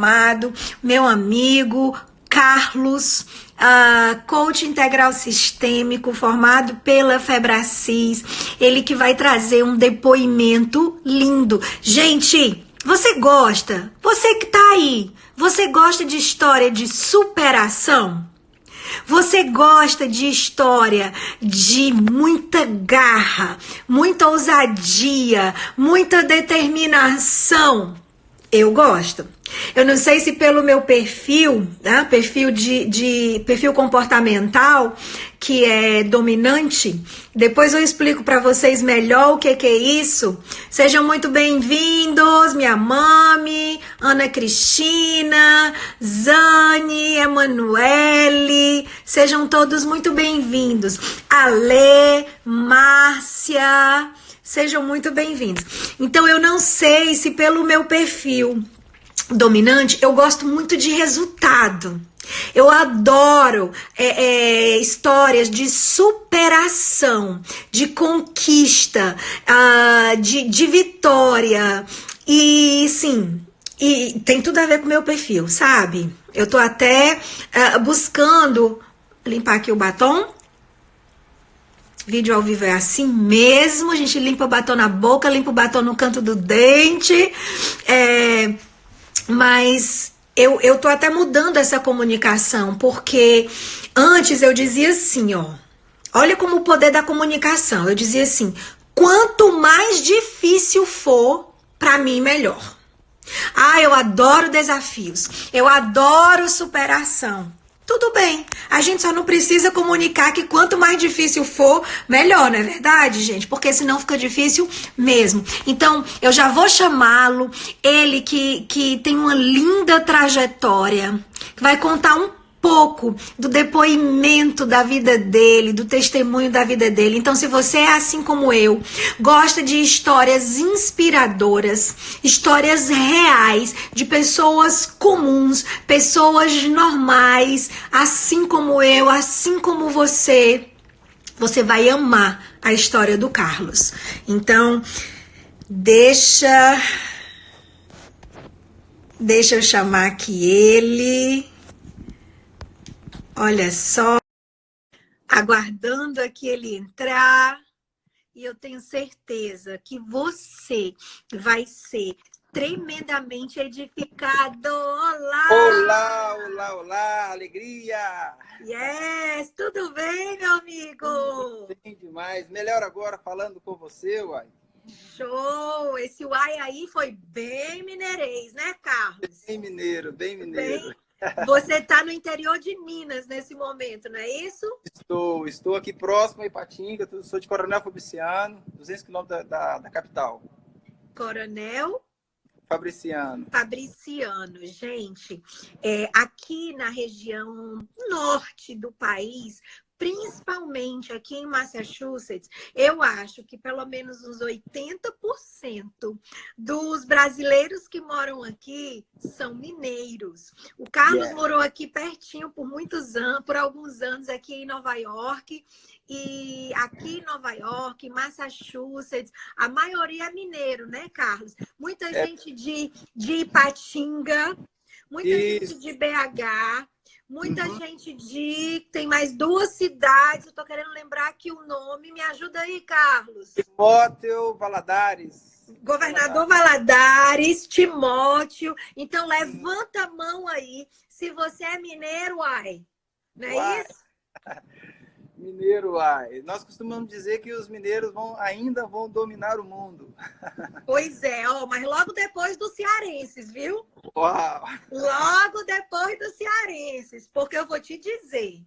Amado, meu amigo Carlos, coach integral sistêmico, formado pela Febracis, ele que vai trazer um depoimento lindo. Gente, você gosta? Você que tá aí, você gosta de história de superação? Você gosta de história de muita garra, muita ousadia, muita determinação? Eu gosto. Eu não sei se pelo meu perfil, né, perfil comportamental, que é dominante. Depois eu explico para vocês melhor o que é isso. Sejam muito bem-vindos, minha mami, Ana Cristina, Zane, Emanuele. Sejam todos muito bem-vindos. Ale, Márcia. Sejam muito bem-vindos. Então, eu não sei se pelo meu perfil dominante, eu gosto muito de resultado. Eu adoro histórias de superação, de conquista, de vitória. E, sim, e tem tudo a ver com o meu perfil, sabe? Eu tô até buscando limpar aqui o batom. Vídeo ao vivo é assim mesmo, a gente limpa o batom na boca, limpa o batom no canto do dente, mas eu tô até mudando essa comunicação, porque antes eu dizia assim, ó, olha como o poder da comunicação, eu dizia assim, quanto mais difícil for, pra mim melhor. Eu adoro desafios, eu adoro superação. Tudo bem, a gente só não precisa comunicar que quanto mais difícil for, melhor, não é verdade, gente? Porque senão fica difícil mesmo. Então, eu já vou chamá-lo, ele que tem uma linda trajetória, que vai contar um pouco do depoimento da vida dele, do testemunho da vida dele. Então, se você é assim como eu, gosta de histórias inspiradoras, histórias reais, de pessoas comuns, pessoas normais, assim como eu, assim como você vai amar a história do Carlos. Então, deixa eu chamar aqui ele. Olha só, aguardando aqui ele entrar, e eu tenho certeza que você vai ser tremendamente edificado. Olá! Olá, olá, olá, alegria! Yes, tudo bem, meu amigo? Tudo bem demais, melhor agora falando com você, uai. Show! Esse uai aí foi bem mineirês, né, Carlos? Bem mineiro, bem mineiro. Você tá no interior de Minas nesse momento, não é isso? Estou aqui próximo a Ipatinga, sou de Coronel Fabriciano, 200 quilômetros da capital. Coronel Fabriciano, gente, aqui na região norte do país, principalmente aqui em Massachusetts, eu acho que pelo menos uns 80% dos brasileiros que moram aqui são mineiros. O Carlos morou aqui pertinho por alguns anos aqui em Nova York. E aqui em Nova York, em Massachusetts, a maioria é mineiro, né, Carlos? Muita gente de Ipatinga, muita gente de BH, muita gente tem mais 2 cidades, eu tô querendo lembrar aqui o nome, me ajuda aí, Carlos. Timóteo Valadares. Governador Valadares, Timóteo. Então, levanta a mão aí, se você é mineiro, uai. Não é isso? Mineiro, uai. Nós costumamos dizer que os mineiros ainda vão dominar o mundo. Pois é, mas logo depois dos cearenses, viu? Uau! Logo depois dos cearenses, porque eu vou te dizer.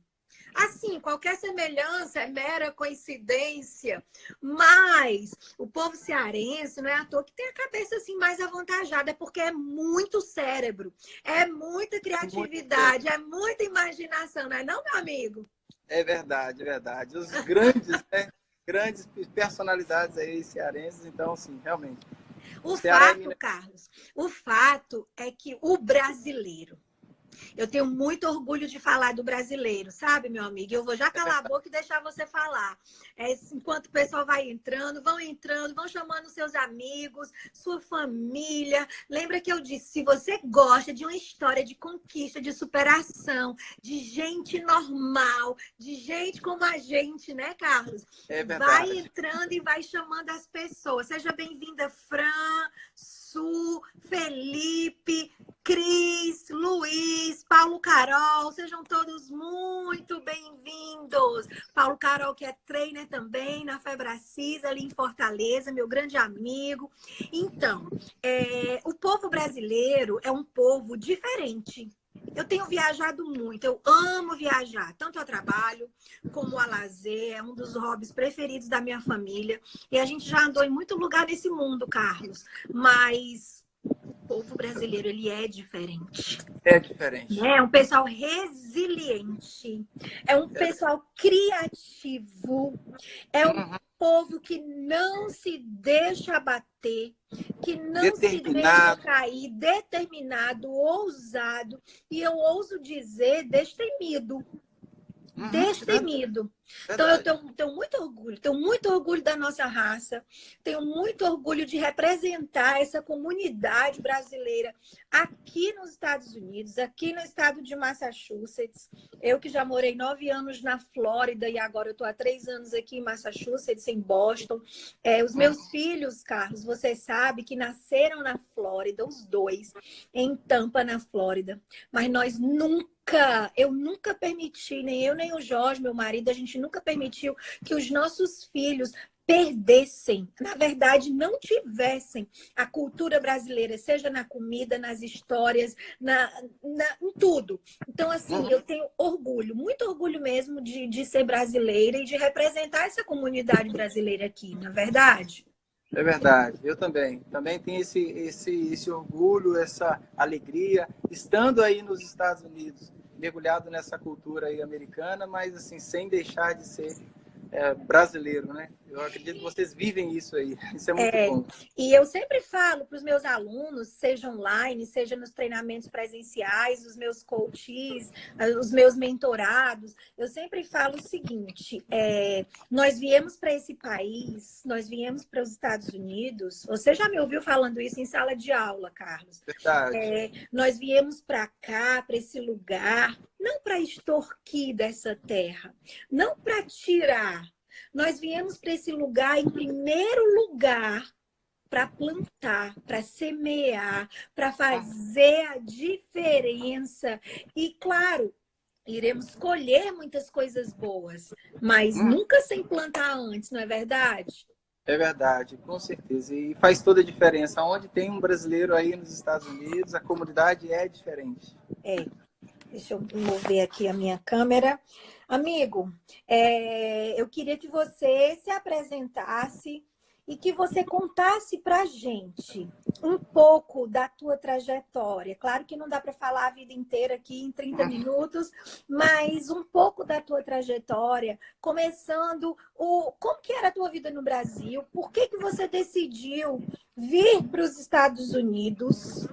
Assim, qualquer semelhança é mera coincidência, mas o povo cearense não é à toa que tem a cabeça assim mais avantajada, é porque é muito cérebro, é muita criatividade, é muita imaginação, não é não, meu amigo? É verdade, é verdade. Os grandes, né? Grandes personalidades aí cearenses, então, sim, realmente. Carlos, o fato é que o brasileiro, Eu tenho muito orgulho de falar do brasileiro, sabe, meu amigo? Eu vou já calar a boca e deixar você falar. Enquanto o pessoal vai entrando, vão chamando seus amigos, sua família. Lembra que eu disse, se você gosta de uma história de conquista, de superação, de gente normal, de gente como a gente, né, Carlos? É Vai verdade. entrando e vai chamando as pessoas. Seja bem-vinda, Fran, Su, Felipe, Cris, Luiz, Paulo Carol, sejam todos muito bem-vindos. Paulo Carol, que é trainer também na Febracis, ali em Fortaleza, meu grande amigo. Então, o povo brasileiro é um povo diferente. Eu tenho viajado muito, eu amo viajar, tanto a trabalho como a lazer, é um dos hobbies preferidos da minha família. E a gente já andou em muito lugar nesse mundo, Carlos, mas o povo brasileiro, ele é diferente. É diferente. É um pessoal resiliente, é um pessoal criativo, é um povo que não se deixa abater, que não se deixa cair, determinado, ousado, e eu ouso dizer destemido. Destemido. Então, eu tenho muito orgulho da nossa raça, tenho muito orgulho de representar essa comunidade brasileira aqui nos Estados Unidos, aqui no estado de Massachusetts. Eu que já morei 9 anos na Flórida e agora eu estou há 3 anos aqui em Massachusetts, em Boston. Os meus filhos, Carlos, você sabe que nasceram na Flórida, os dois, em Tampa, na Flórida. Mas nós eu nunca permiti, nem eu nem o Jorge, meu marido, a gente nunca permitiu que os nossos filhos perdessem, na verdade, não tivessem a cultura brasileira, seja na comida, nas histórias, em tudo. Então, assim, eu tenho orgulho, muito orgulho mesmo de ser brasileira e de representar essa comunidade brasileira aqui, na verdade. É verdade, eu também. Também tenho esse orgulho, essa alegria, estando aí nos Estados Unidos, mergulhado nessa cultura aí americana, mas assim, sem deixar de ser brasileiro, né? Eu acredito que vocês vivem isso aí. Isso é muito bom. E eu sempre falo para os meus alunos, seja online, seja nos treinamentos presenciais, os meus coaches, os meus mentorados, eu sempre falo o seguinte, nós viemos para esse país, nós viemos para os Estados Unidos, você já me ouviu falando isso em sala de aula, Carlos? Verdade. Nós viemos para cá, para esse lugar, não para extorquir dessa terra, não para tirar. Nós viemos para esse lugar, em primeiro lugar, para plantar, para semear, para fazer a diferença. E, claro, iremos colher muitas coisas boas, mas nunca sem plantar antes, não é verdade? É verdade, com certeza. E faz toda a diferença. Onde tem um brasileiro aí nos Estados Unidos, a comunidade é diferente. Deixa eu mover aqui a minha câmera. Amigo, eu queria que você se apresentasse e que você contasse para a gente um pouco da tua trajetória. Claro que não dá para falar a vida inteira aqui em 30 minutos, mas um pouco da tua trajetória, começando como que era a tua vida no Brasil, por que você decidiu vir para os Estados Unidos,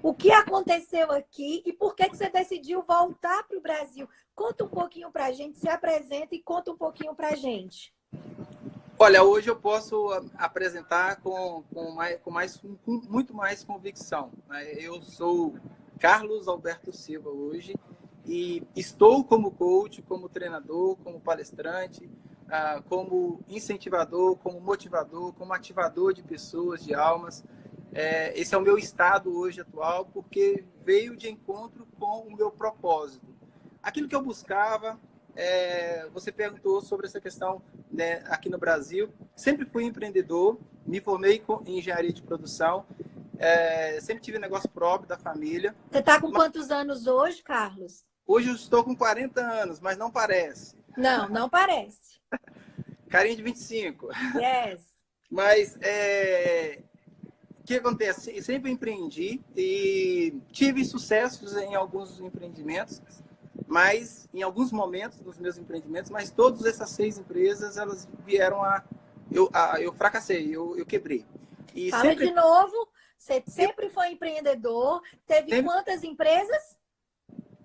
o que aconteceu aqui e por que você decidiu voltar para o Brasil. Conta um pouquinho para a gente, se apresenta e conta um pouquinho para a gente. Olha, hoje eu posso apresentar com muito mais convicção. Eu sou Carlos Alberto Silva hoje e estou como coach, como treinador, como palestrante, como incentivador, como motivador, como ativador de pessoas, de almas. Esse é o meu estado hoje atual, porque veio de encontro com o meu propósito. Aquilo que eu buscava, você perguntou sobre essa questão, né, aqui no Brasil. Sempre fui empreendedor, me formei em engenharia de produção, sempre tive negócio próprio da família. Você está com quantos anos hoje, Carlos? Hoje eu estou com 40 anos, mas não parece. Não parece. Carinha de 25. Yes. Mas o que acontece? Eu sempre empreendi e tive sucessos em alguns empreendimentos, mas em alguns momentos dos meus empreendimentos, mas todas essas 6 empresas, elas vieram eu fracassei, eu quebrei. E Fala sempre... de novo, você sempre foi empreendedor, teve quantas empresas?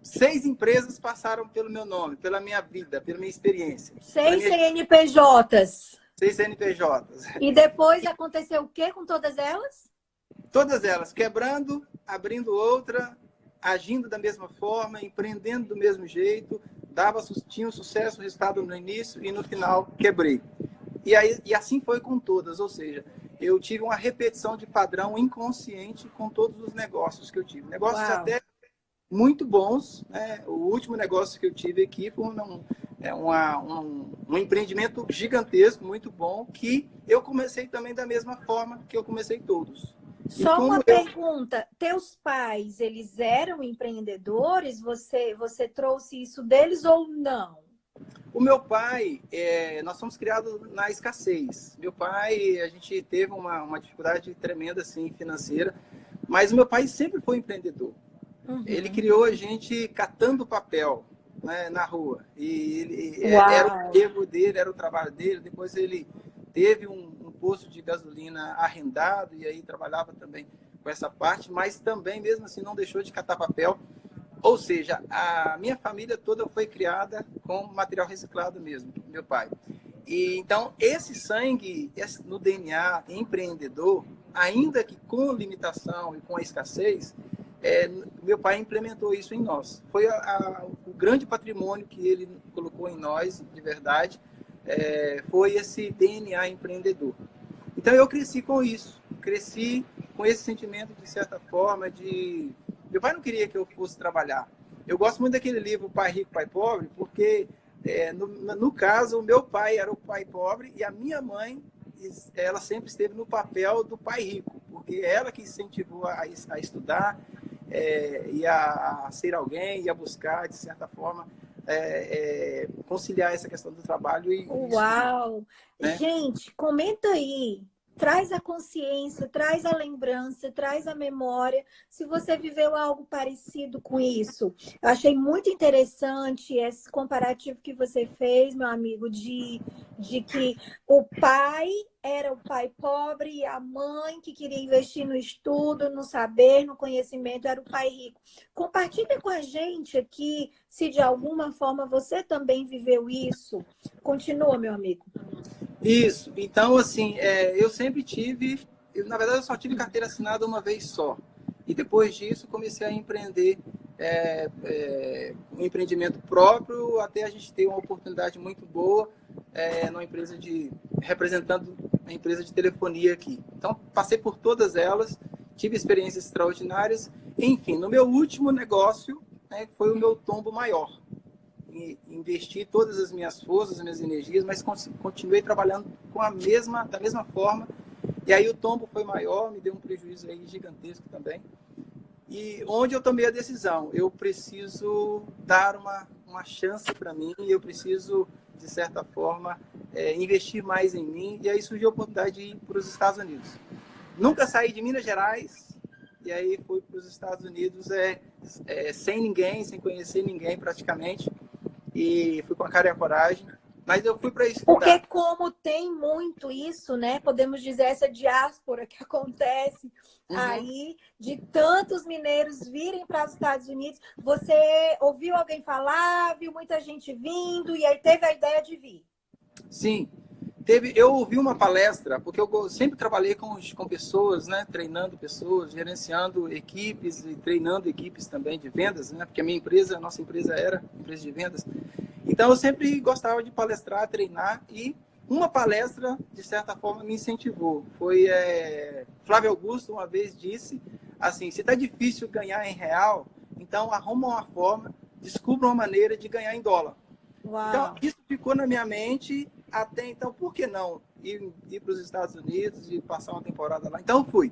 6 empresas passaram pelo meu nome, pela minha vida, pela minha experiência. 6 CNPJs. 6 CNPJs. E depois aconteceu o quê com todas elas? Todas elas quebrando, abrindo outra, agindo da mesma forma, empreendendo do mesmo jeito, tinha um sucesso, resultado no início e no final quebrei. E assim foi com todas, ou seja, eu tive uma repetição de padrão inconsciente com todos os negócios que eu tive. Negócios Uau. até muito bons, né? O último negócio que eu tive aqui foi um empreendimento gigantesco, muito bom, que eu comecei também da mesma forma que eu comecei todos. Só uma pergunta, teus pais, eles eram empreendedores? Você trouxe isso deles ou não? O meu pai, nós fomos criados na escassez. Meu pai, a gente teve uma dificuldade tremenda assim, financeira, mas o meu pai sempre foi empreendedor. Uhum. Ele criou a gente catando papel, né, na rua. E era o emprego dele, era o trabalho dele. Depois ele teve um posto de gasolina arrendado e aí trabalhava também com essa parte, mas também, mesmo assim, não deixou de catar papel. Ou seja, a minha família toda foi criada com material reciclado mesmo, meu pai. E então, esse sangue no DNA empreendedor, ainda que com limitação e com a escassez, meu pai implementou isso em nós. Foi o grande patrimônio que ele colocou em nós, de verdade, foi esse DNA empreendedor. Então, eu cresci com isso. Cresci com esse sentimento, de certa forma, de... Meu pai não queria que eu fosse trabalhar. Eu gosto muito daquele livro Pai Rico, Pai Pobre, porque, no caso, o meu pai era o pai pobre e a minha mãe, ela sempre esteve no papel do pai rico, porque ela que incentivou a estudar, e a ser alguém, e a buscar, de certa forma, conciliar essa questão do trabalho e Uau! isso, né? Gente, comenta aí. Traz a consciência, traz a lembrança, traz a memória, se você viveu algo parecido com isso. Eu achei muito interessante esse comparativo que você fez, meu amigo, de que o pai era o pai pobre e a mãe que queria investir no estudo, no saber, no conhecimento, era o pai rico. Compartilha com a gente aqui se de alguma forma você também viveu isso. Continua, meu amigo. Isso. Então, assim, eu sempre tive... na verdade, eu só tive carteira assinada uma vez só. E depois disso, comecei a empreender um empreendimento próprio, até a gente ter uma oportunidade muito boa numa empresa representando a empresa de telefonia aqui. Então, passei por todas elas, tive experiências extraordinárias. Enfim, no meu último negócio, né, foi o meu tombo maior. Investi todas as minhas forças, as minhas energias, mas continuei trabalhando da mesma forma. E aí o tombo foi maior, me deu um prejuízo aí gigantesco também. E onde eu tomei a decisão, eu preciso dar uma chance para mim, eu preciso, de certa forma, investir mais em mim. E aí surgiu a oportunidade de ir para os Estados Unidos. Nunca saí de Minas Gerais, e aí fui para os Estados Unidos sem ninguém, sem conhecer ninguém praticamente. E fui com a cara e a coragem, mas eu fui para estudar. Porque como tem muito isso, né? Podemos dizer essa diáspora que acontece aí, de tantos mineiros virem para os Estados Unidos. Você ouviu alguém falar, viu muita gente vindo e aí teve a ideia de vir? Sim. Eu ouvi uma palestra, porque eu sempre trabalhei com pessoas, né? Treinando pessoas, gerenciando equipes e treinando equipes também de vendas, né? Porque a nossa empresa era empresa de vendas. Então, eu sempre gostava de palestrar, treinar, e uma palestra, de certa forma, me incentivou. Foi Flávio Augusto uma vez disse assim, se está difícil ganhar em real, então arruma uma forma, descubra uma maneira de ganhar em dólar. Uau. Então, isso ficou na minha mente até então, por que não ir para os Estados Unidos e passar uma temporada lá? Então, fui,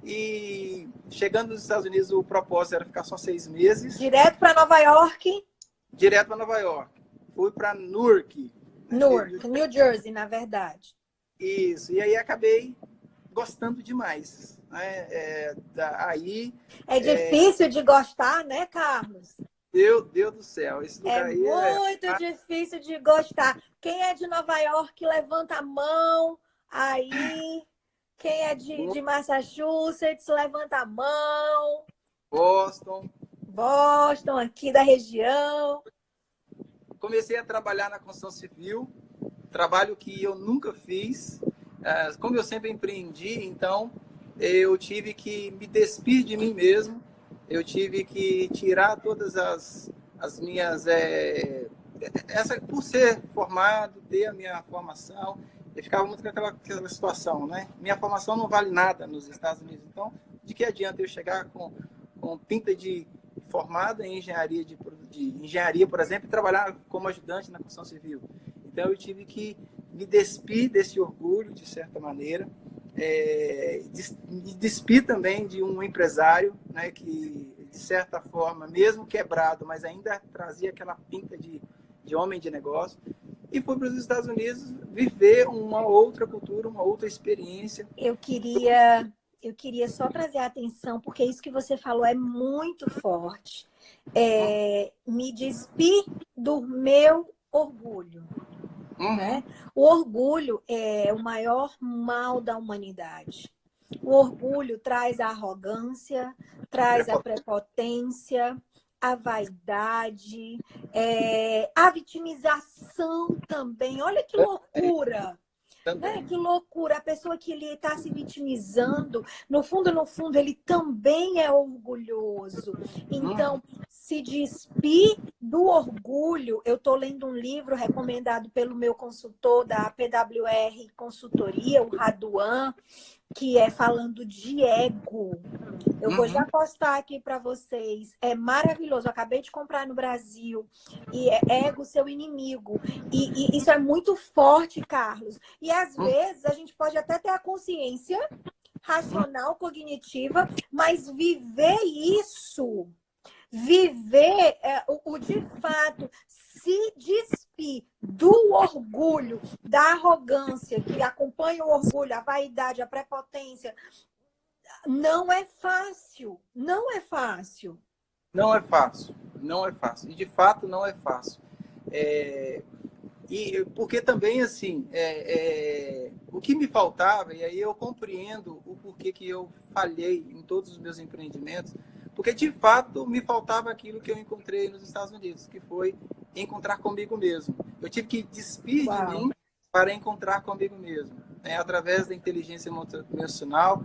e chegando nos Estados Unidos, o propósito era ficar só 6 meses. Direto para Nova York? Direto para Nova York. Fui para Newark. Newark, New Jersey, na verdade. Isso, e aí acabei gostando demais. Né? Aí, difícil de gostar, né, Carlos? Meu Deus do céu, esse lugar aí muito difícil de gostar. Quem é de Nova York, levanta a mão. Aí, quem é de Massachusetts, levanta a mão. Boston. Boston, aqui da região. Comecei a trabalhar na construção civil, trabalho que eu nunca fiz. Como eu sempre empreendi, então eu tive que me despir de mim mesmo, eu tive que tirar todas as minhas... por ser formado, ter a minha formação, eu ficava muito com aquela situação, né? Minha formação não vale nada nos Estados Unidos, então de que adianta eu chegar com pinta de formado em engenharia, de engenharia, por exemplo, e trabalhar como ajudante na construção civil. Então, eu tive que me despir desse orgulho, de certa maneira, me despir também de um empresário, né, que, de certa forma, mesmo quebrado, mas ainda trazia aquela pinta de homem de negócio, e fui para os Estados Unidos viver uma outra cultura, uma outra experiência. Eu queria só trazer a atenção, porque isso que você falou é muito forte. Me despir do meu orgulho. Né? O orgulho é o maior mal da humanidade. O orgulho traz a arrogância, traz a prepotência, a vaidade, a vitimização também. Olha que loucura! Que loucura! A pessoa que ele está se vitimizando, no fundo, ele também é orgulhoso. Então, se despir do orgulho, eu estou lendo um livro recomendado pelo meu consultor da PWR Consultoria, o Raduan, que é falando de ego. Eu vou já postar aqui para vocês. É maravilhoso. Eu acabei de comprar no Brasil. E é ego, seu inimigo. E isso é muito forte, Carlos. E às vezes a gente pode até ter a consciência racional, cognitiva, mas viver isso, viver o de fato, se despir do orgulho, da arrogância que acompanha o orgulho, a vaidade, a prepotência, não é fácil. Não é fácil. Não é fácil. Não é fácil. E, de fato, não é fácil. E porque também, assim, o que me faltava, e aí eu compreendo o porquê que eu falhei em todos os meus empreendimentos, porque, de fato, me faltava aquilo que eu encontrei nos Estados Unidos, que foi encontrar comigo mesmo. Eu tive que despir de mim para encontrar comigo mesmo, né? Através da inteligência emocional,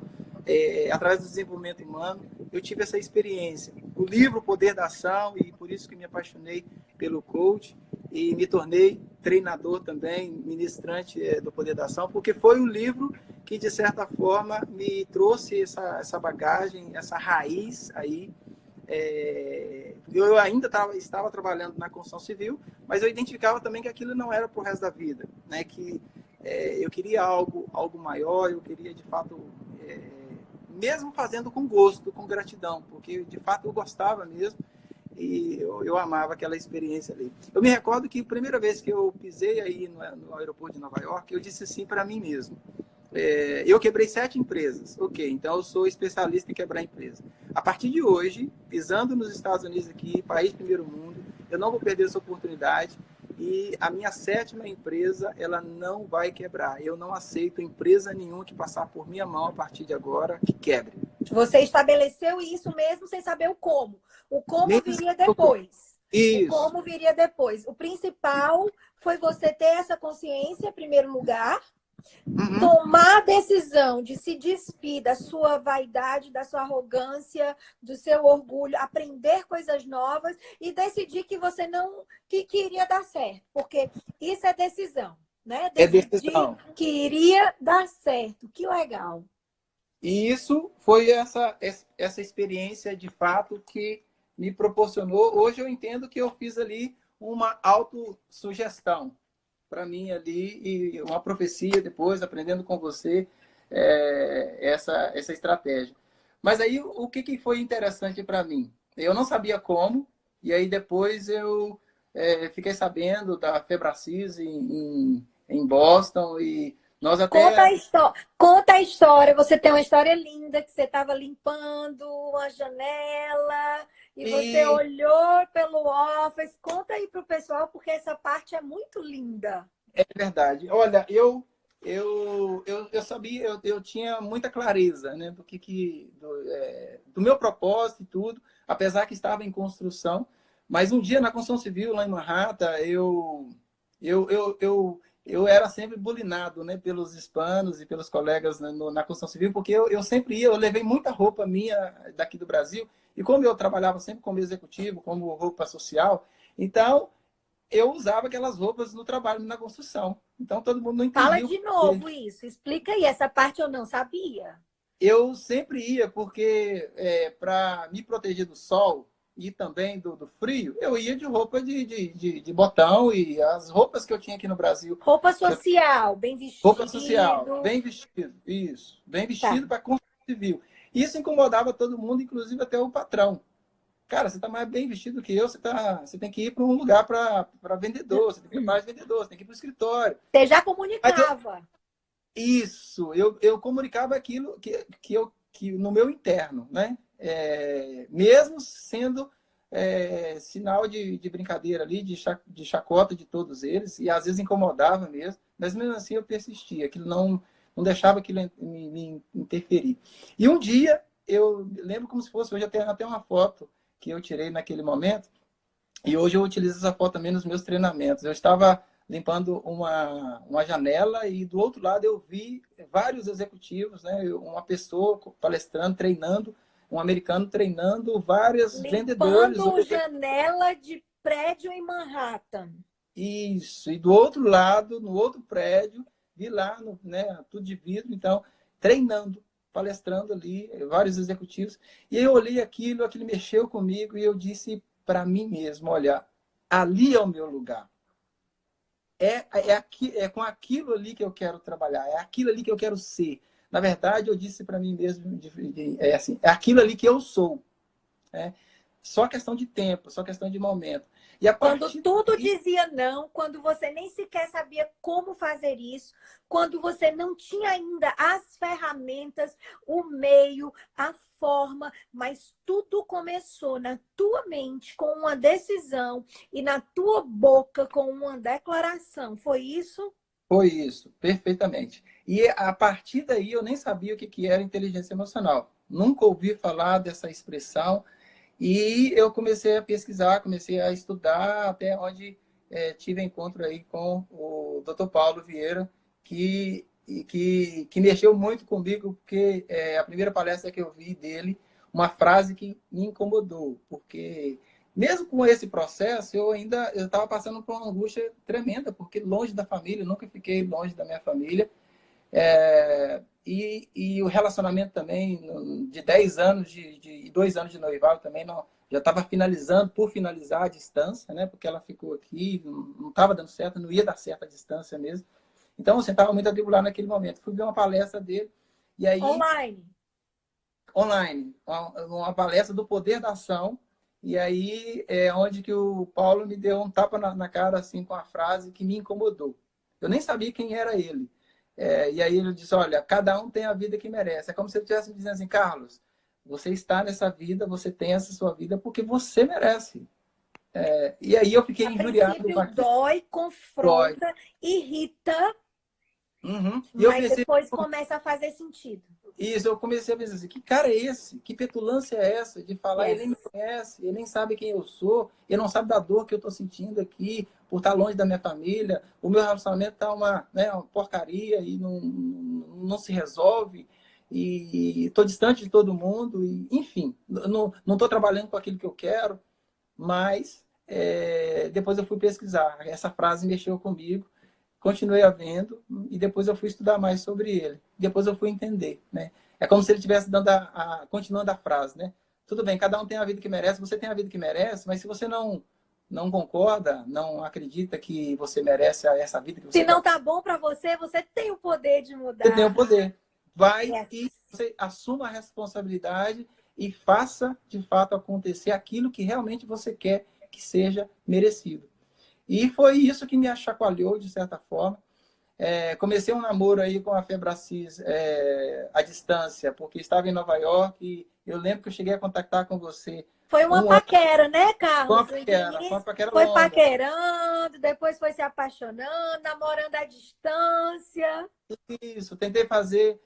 através do desenvolvimento humano, eu tive essa experiência. O livro Poder da Ação, e por isso que me apaixonei pelo coach, e me tornei treinador também, ministrante do Poder da Ação, porque foi um livro que, de certa forma, me trouxe essa bagagem, essa raiz aí. Eu ainda estava trabalhando na construção civil, mas eu identificava também que aquilo não era para o resto da vida, né? Que eu queria algo maior, eu queria, de fato, mesmo fazendo com gosto, com gratidão, porque, de fato, eu gostava mesmo. E eu amava aquela experiência ali. Eu me recordo que a primeira vez que eu pisei aí no aeroporto de Nova York, eu disse assim para mim mesmo. Eu quebrei 7 empresas. Ok, então eu sou especialista em quebrar empresa. A partir de hoje, pisando nos Estados Unidos aqui, país primeiro mundo, eu não vou perder essa oportunidade. E a minha 7ª empresa, ela não vai quebrar. Eu não aceito empresa nenhuma que passar por minha mão a partir de agora que quebre. Você estabeleceu isso mesmo sem saber o como. O como viria depois. Isso. O como viria depois. O principal foi você ter essa consciência, em primeiro lugar, tomar a decisão de se despir da sua vaidade, da sua arrogância, do seu orgulho, aprender coisas novas e decidir que você não que iria dar certo. Porque isso é decisão, né? Decidir que iria dar certo. Que legal. E isso foi essa experiência, de fato, que me proporcionou. Hoje eu entendo que eu fiz ali uma autossugestão para mim ali, e uma profecia depois, aprendendo com você essa estratégia. Mas aí, o que foi interessante para mim? Eu não sabia como, e aí depois eu fiquei sabendo da Febracis em Boston, e nós até... Conta a história. Você tem uma história linda, que você estava limpando uma janela e você olhou pelo office. Conta aí para o pessoal, porque essa parte é muito linda. É verdade. Olha, eu sabia, eu tinha muita clareza, né, do meu propósito e tudo, apesar que estava em construção. Mas um dia na construção civil, lá em Manhattan, eu era sempre bulinado, né, pelos hispanos e pelos colegas na construção civil, porque eu sempre ia, eu levei muita roupa minha daqui do Brasil, e como eu trabalhava sempre como executivo, como roupa social, então eu usava aquelas roupas no trabalho, na construção. Então todo mundo não Fala entendia. de novo isso. Explica aí, essa parte eu não sabia. Eu sempre ia, porque para me proteger do sol e também do frio, eu ia de roupa de botão, e as roupas que eu tinha aqui no Brasil. Roupa social, bem vestido. Roupa social, bem vestido, isso. Bem vestido para construção civil. Isso incomodava todo mundo, inclusive até o patrão. Cara, você está mais bem vestido que eu, você tem que ir para um lugar para vendedor, você tem que ir para vendedor, você tem que ir para o escritório. Você já comunicava. Isso, eu comunicava aquilo que no meu interno, né? Mesmo sendo sinal de brincadeira ali, de chacota de todos eles, e às vezes incomodava mesmo, mas mesmo assim eu persistia, aquilo não deixava aquilo me interferir. E um dia, eu lembro como se fosse, hoje eu tenho até uma foto que eu tirei naquele momento, e hoje eu utilizo essa foto também nos meus treinamentos. Eu estava limpando uma janela, e do outro lado eu vi vários executivos, né? Uma pessoa palestrando, treinando, um americano treinando vários vendedores. Limpando janela de prédio em Manhattan. Isso, e do outro lado, no outro prédio, vi lá, né, tudo de vidro, então, treinando, palestrando ali, vários executivos. E eu olhei aquilo mexeu comigo, e eu disse para mim mesmo, olha, ali é o meu lugar. É com aquilo ali que eu quero trabalhar, é aquilo ali que eu quero ser. Na verdade, eu disse para mim mesmo, é aquilo ali que eu sou. Só questão de tempo, só questão de momento. E quando tudo dizia não, quando você nem sequer sabia como fazer isso, quando você não tinha ainda as ferramentas, o meio, a forma, mas tudo começou na tua mente com uma decisão e na tua boca com uma declaração. Foi isso? Foi isso, perfeitamente. E a partir daí eu nem sabia o que era inteligência emocional. Nunca ouvi falar dessa expressão. E eu comecei a pesquisar, comecei a estudar, até onde tive encontro aí com o Dr. Paulo Vieira, que mexeu muito comigo, porque a primeira palestra que eu vi dele, uma frase que me incomodou, porque mesmo com esse processo, eu estava passando por uma angústia tremenda, porque longe da família, nunca fiquei longe da minha família, e o relacionamento também, de 10 anos e 2 anos de noivado também, já estava por finalizar a distância, né? Porque ela ficou aqui, não estava dando certo, não ia dar certo a distância mesmo. Então, eu estava muito atribulado naquele momento. Fui ver uma palestra dele, e aí... Online. Uma palestra do Poder da Ação, e aí onde que o Paulo me deu um tapa na cara, assim, com a frase que me incomodou. Eu nem sabia quem era ele. E aí ele disse, olha, cada um tem a vida que merece. É como se ele estivesse me dizendo assim, Carlos, você está nessa vida, você tem essa sua vida porque você merece. E aí eu fiquei injuriado. Dói, confronta, irrita, mas depois começa a fazer sentido. Isso, eu comecei a pensar assim, que cara é esse? Que petulância é essa de falar, ele nem me conhece, ele nem sabe quem eu sou, ele não sabe da dor que eu estou sentindo aqui, por estar longe da minha família, o meu relacionamento está uma porcaria e não se resolve, e estou distante de todo mundo, e, enfim, não estou trabalhando com aquilo que eu quero, mas depois eu fui pesquisar, essa frase mexeu comigo, continuei a vendo, e depois eu fui estudar mais sobre ele. Depois eu fui entender, né? É como se ele estivesse dando continuando a frase, né? Tudo bem, cada um tem a vida que merece, você tem a vida que merece, mas se você não concorda, não acredita que você merece essa vida que você... Se não tá bom para você, você tem o poder de mudar. Você tem o poder. Vai e você assuma a responsabilidade e faça, de fato, acontecer aquilo que realmente você quer que seja merecido. E foi isso que me chacoalhou, de certa forma. Comecei um namoro aí com a Febracis à distância, porque estava em Nova York e eu lembro que eu cheguei a contactar com você. Foi uma paquera, né, Carlos? Foi uma paquera foi longa. Paquerando, depois foi se apaixonando, namorando à distância. Isso, tentei fazer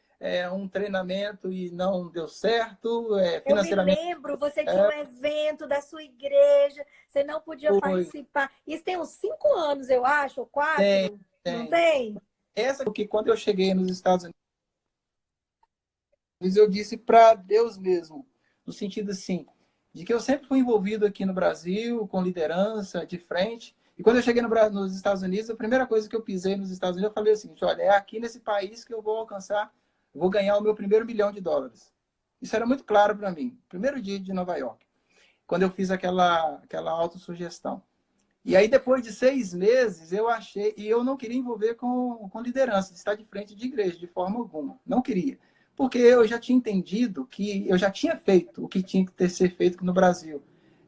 um treinamento e não deu certo, Eu me financeiramente. lembro, você tinha um evento da sua igreja, você não podia Foi. participar. Isso tem uns 5 anos, eu acho, ou 4, Tem, não tem. tem? Essa que quando eu cheguei nos Estados Unidos, eu disse para Deus mesmo, no sentido assim, de que eu sempre fui envolvido aqui no Brasil, com liderança, de frente. E quando eu cheguei nos Estados Unidos, a primeira coisa que eu pisei nos Estados Unidos, eu falei o seguinte: olha, é aqui nesse país que eu vou alcançar, vou ganhar o meu primeiro $1 milhão. Isso era muito claro para mim. Primeiro dia de Nova York, quando eu fiz aquela autossugestão. E aí, depois de 6 meses, eu achei, e eu não queria envolver com liderança, de estar de frente de igreja, de forma alguma. Não queria. Porque eu já tinha entendido que eu já tinha feito o que tinha que ter ser feito no Brasil.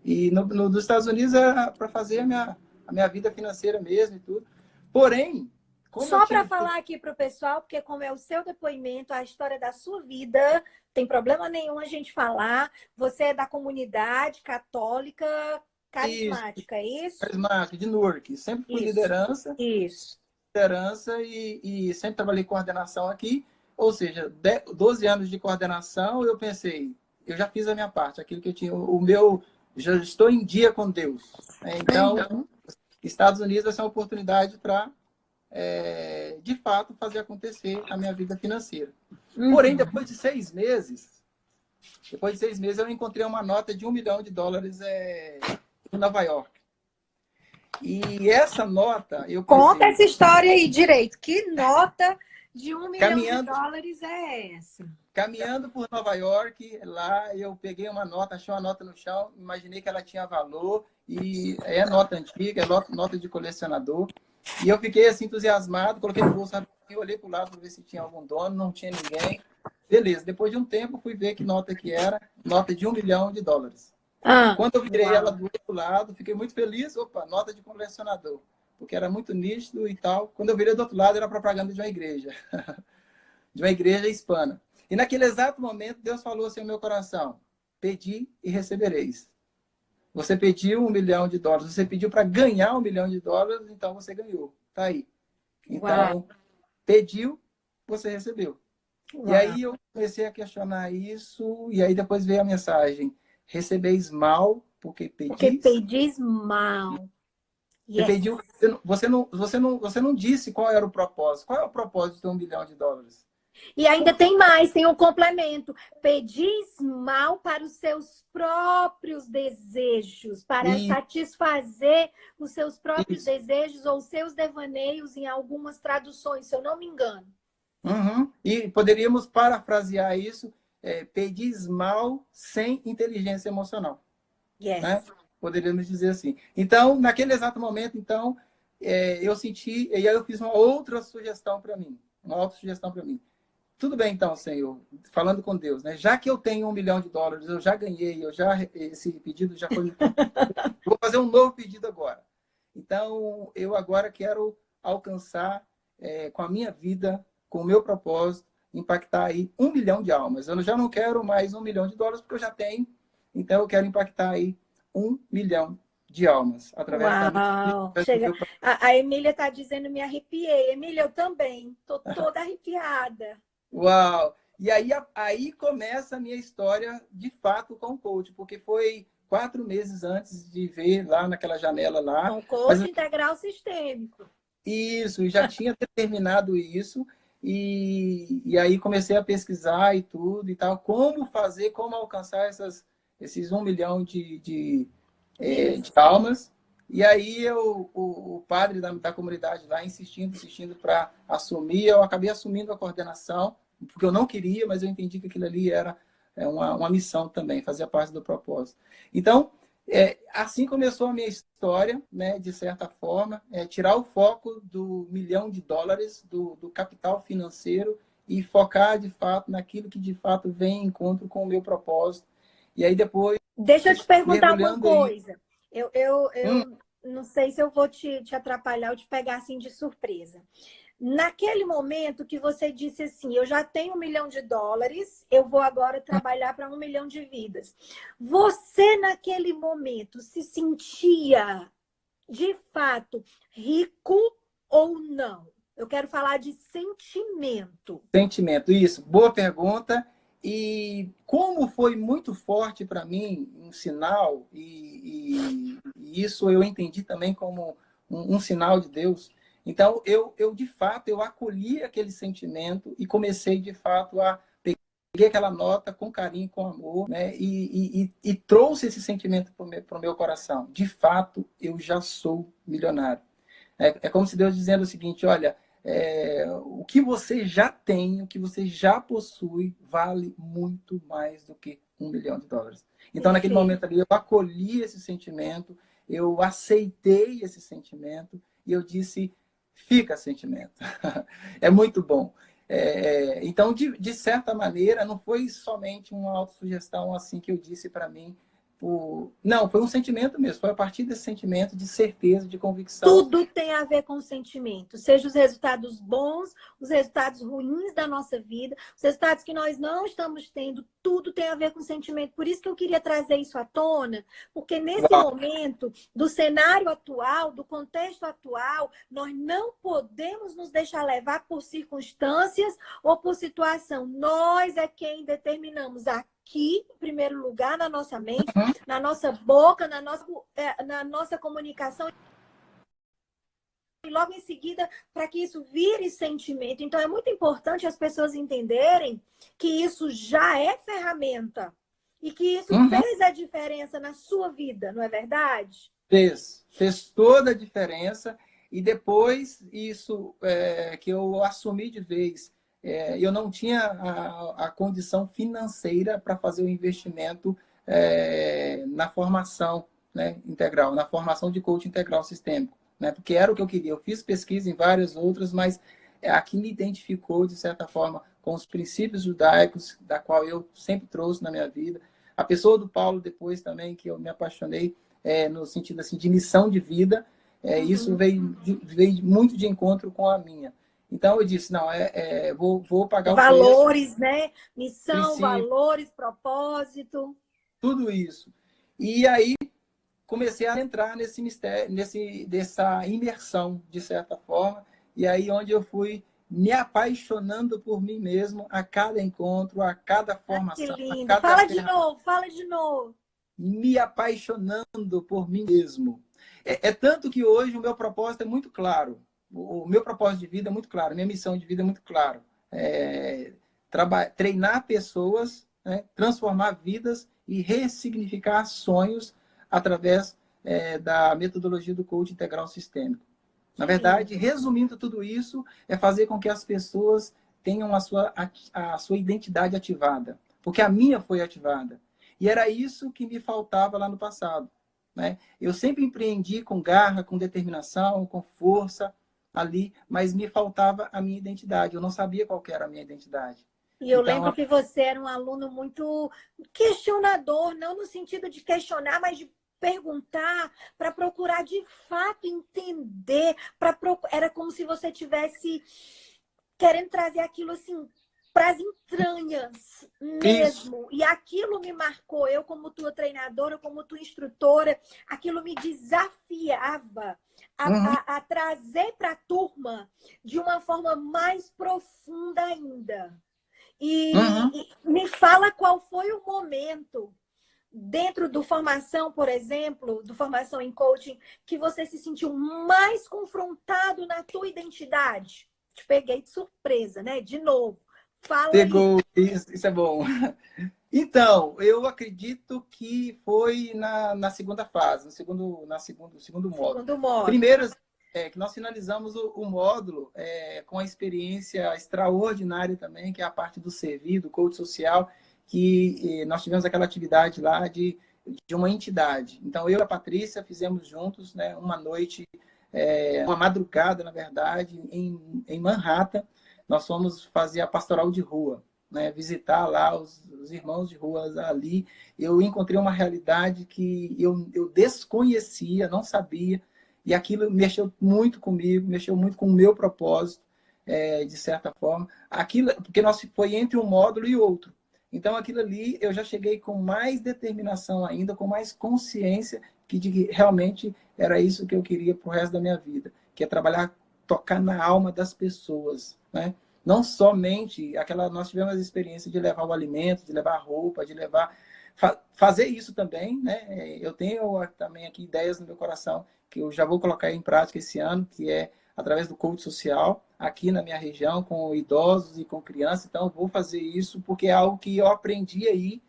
E nos Estados Unidos era para fazer a minha vida financeira mesmo e tudo. Porém, como eu Só para tinha... falar aqui para o pessoal, porque como é o seu depoimento, a história da sua vida, tem problema nenhum a gente falar. Você é da comunidade católica carismática, é isso? Carismática, de Newark. Sempre fui liderança. Isso. Liderança e sempre trabalhei coordenação aqui. Ou seja, 12 anos de coordenação, eu pensei, eu já fiz a minha parte, aquilo que eu tinha, já estou em dia com Deus. Então, Estados Unidos vai ser uma oportunidade para, de fato, fazer acontecer a minha vida financeira. Porém, depois de 6 meses, eu encontrei uma nota de $1 milhão em Nova York. E essa nota, eu pensei... Conta essa história aí direito. Que nota de $1 milhão é essa? Caminhando por Nova York, lá eu peguei uma nota, achei uma nota no chão, imaginei que ela tinha valor, e é nota antiga, é nota de colecionador. E eu fiquei assim entusiasmado, coloquei no bolso, eu olhei para o lado para ver se tinha algum dono, não tinha ninguém. Beleza, depois de um tempo fui ver que nota que era, nota de $1 milhão. Quando eu virei ela do outro lado, fiquei muito feliz, opa, nota de colecionador, porque era muito nítido e tal. Quando eu virei do outro lado, era propaganda de uma igreja, de uma igreja hispana. E naquele exato momento, Deus falou assim ao meu coração: pedi e recebereis. Você pediu $1 milhão, você pediu para ganhar $1 milhão, então você ganhou. Tá aí. Então, pediu, você recebeu. E aí eu comecei a questionar isso, e aí depois veio a mensagem: recebeis mal, porque pedis. Porque pedis mal. Você pediu, você não disse qual era o propósito. Qual é o propósito de ter $1 milhão? E ainda tem mais, tem um complemento. Pedis mal para os seus próprios desejos, para satisfazer os seus próprios desejos ou seus devaneios em algumas traduções, se eu não me engano. E poderíamos parafrasear isso, pedis mal sem inteligência emocional. Né? Poderíamos dizer assim. Então, naquele exato momento, então, eu senti, e aí eu fiz uma outra sugestão para mim. Uma autossugestão para mim. Tudo bem, então, Senhor, falando com Deus, né? Já que eu tenho $1 milhão, eu já ganhei, esse pedido já foi... Vou fazer um novo pedido agora. Então, eu agora quero alcançar, com a minha vida, com o meu propósito, impactar aí 1 milhão de almas. Eu já não quero mais $1 milhão, porque eu já tenho. Então, eu quero impactar aí 1 milhão de almas. Através Chega. A Emília está dizendo, me arrepiei. Emília, eu também. Estou toda arrepiada. Uau! E aí começa a minha história, de fato, com o coach, porque foi 4 meses antes de ver lá naquela janela lá. Com coach integral sistêmico. Isso, já tinha terminado isso. E aí comecei a pesquisar e tudo e tal. Como fazer, como alcançar esses 1 milhão de almas. E aí o padre da comunidade lá insistindo para assumir. Eu acabei assumindo a coordenação, porque eu não queria, mas eu entendi que aquilo ali era uma missão também, fazia parte do propósito. Então, assim começou a minha história, né, de certa forma, tirar o foco do $1 milhão, do capital financeiro, e focar, de fato, naquilo que, de fato, vem em encontro com o meu propósito. E aí, depois... Deixa eu te perguntar uma coisa. Eu não sei se eu vou te atrapalhar ou te pegar assim de surpresa. Naquele momento que você disse assim, eu já tenho $1 milhão, eu vou agora trabalhar para 1 milhão de vidas. Você, naquele momento, se sentia, de fato, rico ou não? Eu quero falar de sentimento. Sentimento, isso. Boa pergunta. E como foi muito forte para mim um sinal, e isso eu entendi também como um sinal de Deus. Então, de fato, eu acolhi aquele sentimento e comecei, de fato, a peguei aquela nota com carinho, com amor, né? E trouxe esse sentimento para o meu coração. De fato, eu já sou milionário. É como se Deus dizendo o seguinte, olha, o que você já tem, o que você já possui, vale muito mais do que $1 milhão. Então, naquele momento ali, eu acolhi esse sentimento, eu aceitei esse sentimento e eu disse, fica sentimento. É muito bom. Então, de certa maneira, não foi somente uma autossugestão assim que eu disse para mim. Não, foi um sentimento mesmo. Foi a partir desse sentimento de certeza, de convicção. Tudo tem a ver com sentimento. Seja os resultados bons, os resultados ruins da nossa vida, os resultados que nós não estamos tendo, tudo tem a ver com sentimento. Por isso que eu queria trazer isso à tona, porque nesse momento, do cenário atual, do contexto atual, nós não podemos nos deixar levar por circunstâncias ou por situação. Nós é quem determinamos aqui, em primeiro lugar, na nossa mente, na nossa boca, na nossa comunicação. E logo em seguida, para que isso vire sentimento. Então, é muito importante as pessoas entenderem que isso já é ferramenta. E que isso fez a diferença na sua vida, não é verdade? Fez toda a diferença. E depois, isso que eu assumi de vez, eu não tinha a condição financeira para fazer o investimento na formação, né, integral, na formação de coach integral sistêmico, né, porque era o que eu queria. Eu fiz pesquisa em várias outras, mas aqui me identificou, de certa forma, com os princípios judaicos, da qual eu sempre trouxe na minha vida. A pessoa do Paulo, depois também, que eu me apaixonei no sentido assim, de missão de vida, isso veio muito de encontro com a minha. Então, eu disse, não, vou pagar o preço. Valores, né? Missão, valores, propósito. Tudo isso. E aí, comecei a entrar nesse mistério, dessa imersão, de certa forma. E aí, onde eu fui me apaixonando por mim mesmo a cada encontro, a cada formação. Que lindo. Fala de novo. Me apaixonando por mim mesmo. Tanto que hoje o meu propósito é muito claro. O meu propósito de vida é muito claro. Minha missão de vida é muito claro. Treinar pessoas, né? Transformar vidas e ressignificar sonhos através da metodologia do coach integral sistêmico. Na verdade, resumindo tudo isso, é fazer com que as pessoas tenham a sua identidade ativada. Porque a minha foi ativada. E era isso que me faltava lá no passado, né? Eu sempre empreendi com garra, com determinação, com força ali, mas me faltava a minha identidade. Eu não sabia qual que era a minha identidade. E eu lembro que você era um aluno muito questionador, não no sentido de questionar, mas de perguntar, para procurar de fato entender. Era como se você tivesse querendo trazer aquilo assim para as entranhas mesmo. Isso. E aquilo me marcou. Eu, como tua treinadora, como tua instrutora, aquilo me desafiava a trazer para a turma de uma forma mais profunda ainda. E me fala qual foi o momento dentro do formação, por exemplo, do formação em coaching, que você se sentiu mais confrontado na tua identidade. Te peguei de surpresa, né? De novo. Fala Pegou, isso é bom. Então, eu acredito que foi na segunda fase, no segundo módulo. Segundo módulo. Primeiro, que nós finalizamos o módulo com a experiência extraordinária também, que é a parte do servir, do coach social, que nós tivemos aquela atividade lá de uma entidade. Então, eu e a Patrícia fizemos juntos, né, uma noite, uma madrugada, na verdade, em Manhattan. Nós fomos fazer a pastoral de rua, né, visitar lá os irmãos de ruas ali. Eu encontrei uma realidade que eu desconhecia, não sabia, e aquilo mexeu muito comigo, mexeu muito com o meu propósito, de certa forma. Aquilo, porque foi entre um módulo e outro. Então, aquilo ali, eu já cheguei com mais determinação ainda, com mais consciência de que realmente era isso que eu queria para o resto da minha vida, que é trabalhar tocar na alma das pessoas, né? Não somente nós tivemos a experiência de levar o alimento, de levar a roupa, de levar fazer isso também, né? Eu tenho também aqui ideias no meu coração que eu já vou colocar em prática esse ano, que é através do coach social aqui na minha região com idosos e com crianças. Então eu vou fazer isso porque é algo que eu aprendi aí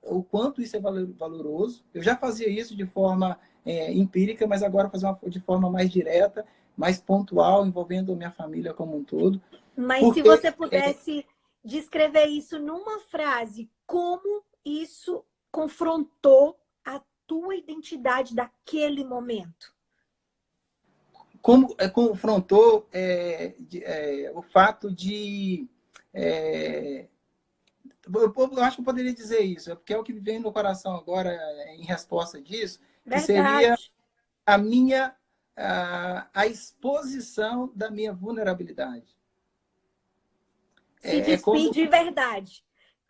o quanto isso é valoroso. Eu já fazia isso de forma empírica, mas agora fazer de forma mais direta, mais pontual, envolvendo a minha família como um todo. Mas porque, se você pudesse descrever isso numa frase, como isso confrontou a tua identidade daquele momento? Como confrontou o fato de... eu acho que eu poderia dizer isso, porque é o que vem no coração agora em resposta disso, que seria a minha a exposição da minha vulnerabilidade. Se despide de verdade.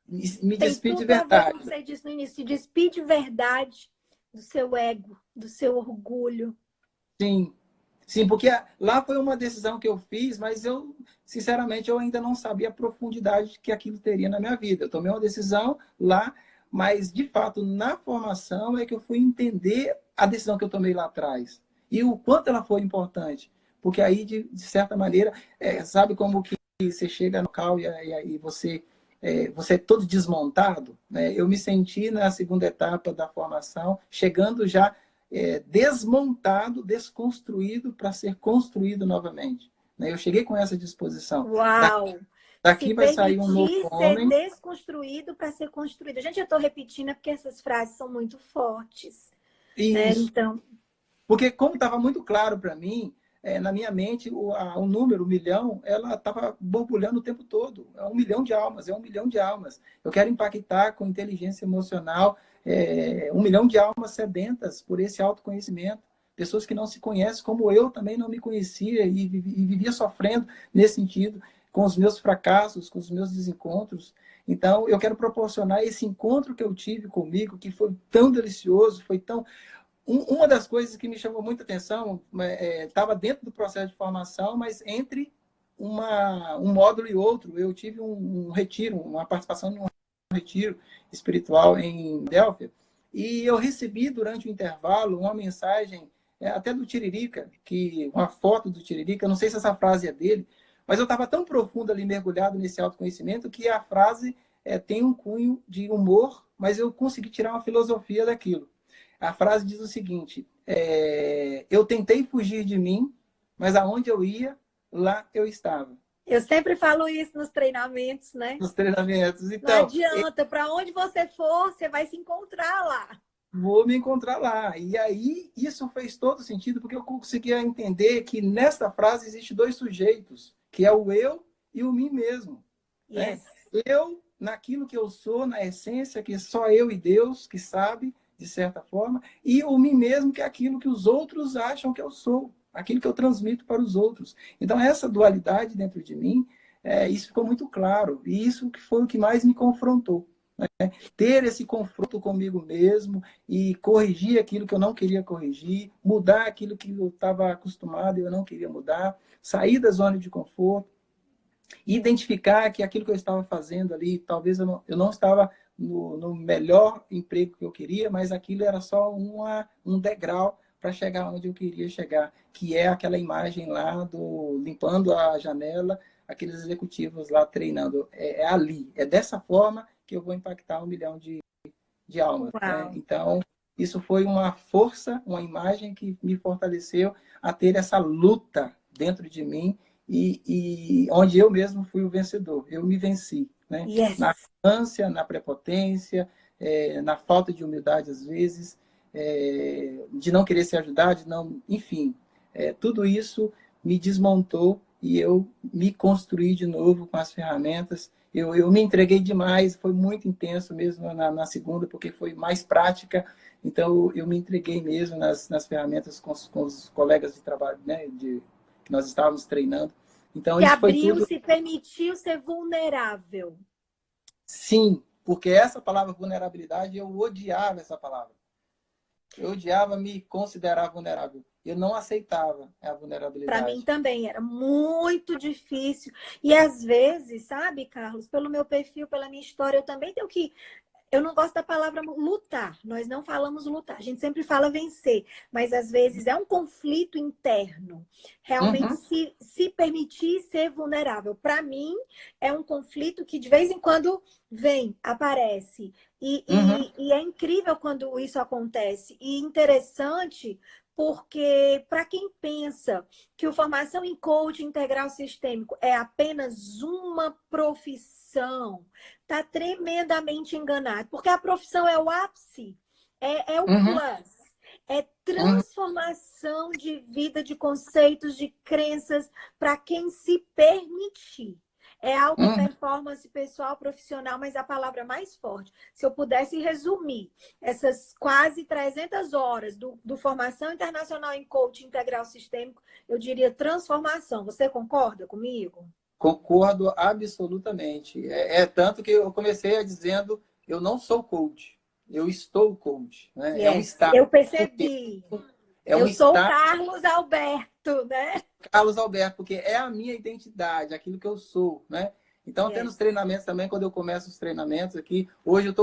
Me despide de verdade. Como você disse no início, se despide de verdade do seu ego, do seu orgulho. Sim. Sim, porque lá foi uma decisão que eu fiz, mas eu, sinceramente, eu ainda não sabia a profundidade que aquilo teria na minha vida. Eu tomei uma decisão lá, mas, de fato, na formação é que eu fui entender a decisão que eu tomei lá atrás. E o quanto ela foi importante. Porque aí, de certa maneira, sabe como que você chega no local e você é todo desmontado? Né? Eu me senti na segunda etapa da formação, chegando já desmontado, desconstruído para ser construído novamente. Eu cheguei com essa disposição. Uau! Daqui vai sair um novo homem. Ser desconstruído para ser construído. Gente, eu estou repetindo porque essas frases são muito fortes. Isso. Né? Então... Porque como estava muito claro para mim, na minha mente, o número, 1 milhão, ela estava borbulhando o tempo todo. É 1 milhão de almas, é 1 milhão de almas. Eu quero impactar com inteligência emocional 1 milhão de almas sedentas por esse autoconhecimento. Pessoas que não se conhecem, como eu também não me conhecia e vivia sofrendo nesse sentido, com os meus fracassos, com os meus desencontros. Então, eu quero proporcionar esse encontro que eu tive comigo, que foi tão delicioso, foi tão... Uma das coisas que me chamou muita atenção estava dentro do processo de formação, mas entre um módulo e outro, eu tive um retiro, uma participação em um retiro espiritual em Delphi, e eu recebi durante o intervalo uma mensagem até do Tiririca, uma foto do Tiririca, eu não sei se essa frase é dele, mas eu estava tão profundo ali, mergulhado nesse autoconhecimento, que a frase tem um cunho de humor, mas eu consegui tirar uma filosofia daquilo. A frase diz o seguinte: eu tentei fugir de mim, mas aonde eu ia, lá eu estava. Eu sempre falo isso nos treinamentos, né? Nos treinamentos. Então, não adianta, para onde você for, você vai se encontrar lá. Vou me encontrar lá. E aí, isso fez todo sentido, porque eu conseguia entender que nessa frase existe 2 sujeitos, que é o eu e o mim mesmo. Yes. Né? Eu, naquilo que eu sou, na essência, que só eu e Deus que sabe, de certa forma, e o mim mesmo, que é aquilo que os outros acham que eu sou, aquilo que eu transmito para os outros. Então, essa dualidade dentro de mim, isso ficou muito claro, e isso que foi o que mais me confrontou. Né? Ter esse confronto comigo mesmo e corrigir aquilo que eu não queria corrigir, mudar aquilo que eu estava acostumado e eu não queria mudar, sair da zona de conforto, identificar que aquilo que eu estava fazendo ali, talvez eu não estava no melhor emprego que eu queria, mas aquilo era só um degrau para chegar onde eu queria chegar, que é aquela imagem lá limpando a janela, aqueles executivos lá treinando. É ali, é dessa forma que eu vou impactar 1 milhão de almas. Né? Então, isso foi uma força, uma imagem que me fortaleceu a ter essa luta dentro de mim e onde eu mesmo fui o vencedor. Eu me venci. Né? Yes. Na arrogância, na prepotência, na falta de humildade às vezes, de não querer se ajudar, enfim, tudo isso me desmontou e eu me construí de novo com as ferramentas. Eu me entreguei demais, foi muito intenso mesmo na segunda, porque foi mais prática, então eu me entreguei mesmo nas ferramentas com os colegas de trabalho, né, que nós estávamos treinando. Então, isso foi tudo... se permitiu ser vulnerável. Sim, porque essa palavra vulnerabilidade, eu odiava essa palavra. Eu odiava me considerar vulnerável. Eu não aceitava a Para mim vulnerabilidade. também era muito difícil. E às vezes, sabe, Carlos, pelo meu perfil, pela minha história, eu também tenho que. Eu não gosto da palavra lutar. Nós não falamos lutar. A gente sempre fala vencer. Mas às vezes é um conflito interno. Realmente Uhum, se permitir ser vulnerável. Para mim, é um conflito que de vez em quando vem, aparece. uhum, E é incrível quando isso acontece. E interessante. Porque, para quem pensa que o formação em coaching integral sistêmico é apenas uma profissão, está tremendamente enganado, porque a profissão é o ápice, é o uhum, plus, é uhum, transformação de vida, de conceitos, de crenças, para quem se permitir. É alta uhum. performance pessoal, profissional, mas a palavra mais forte. Se eu pudesse resumir essas quase 300 horas do Formação Internacional em Coaching Integral Sistêmico, eu diria transformação. Você concorda comigo? Concordo absolutamente. Tanto que eu comecei a dizendo, eu não sou coach, eu estou coach, né? É um Yes, estado. eu Por quê? percebi. É um Eu sou o estado, Carlos Alberto, né? Carlos Alberto, porque é a minha identidade, aquilo que eu sou, né? Então, tendo os Yes. treinamentos também, quando eu começo os treinamentos aqui, hoje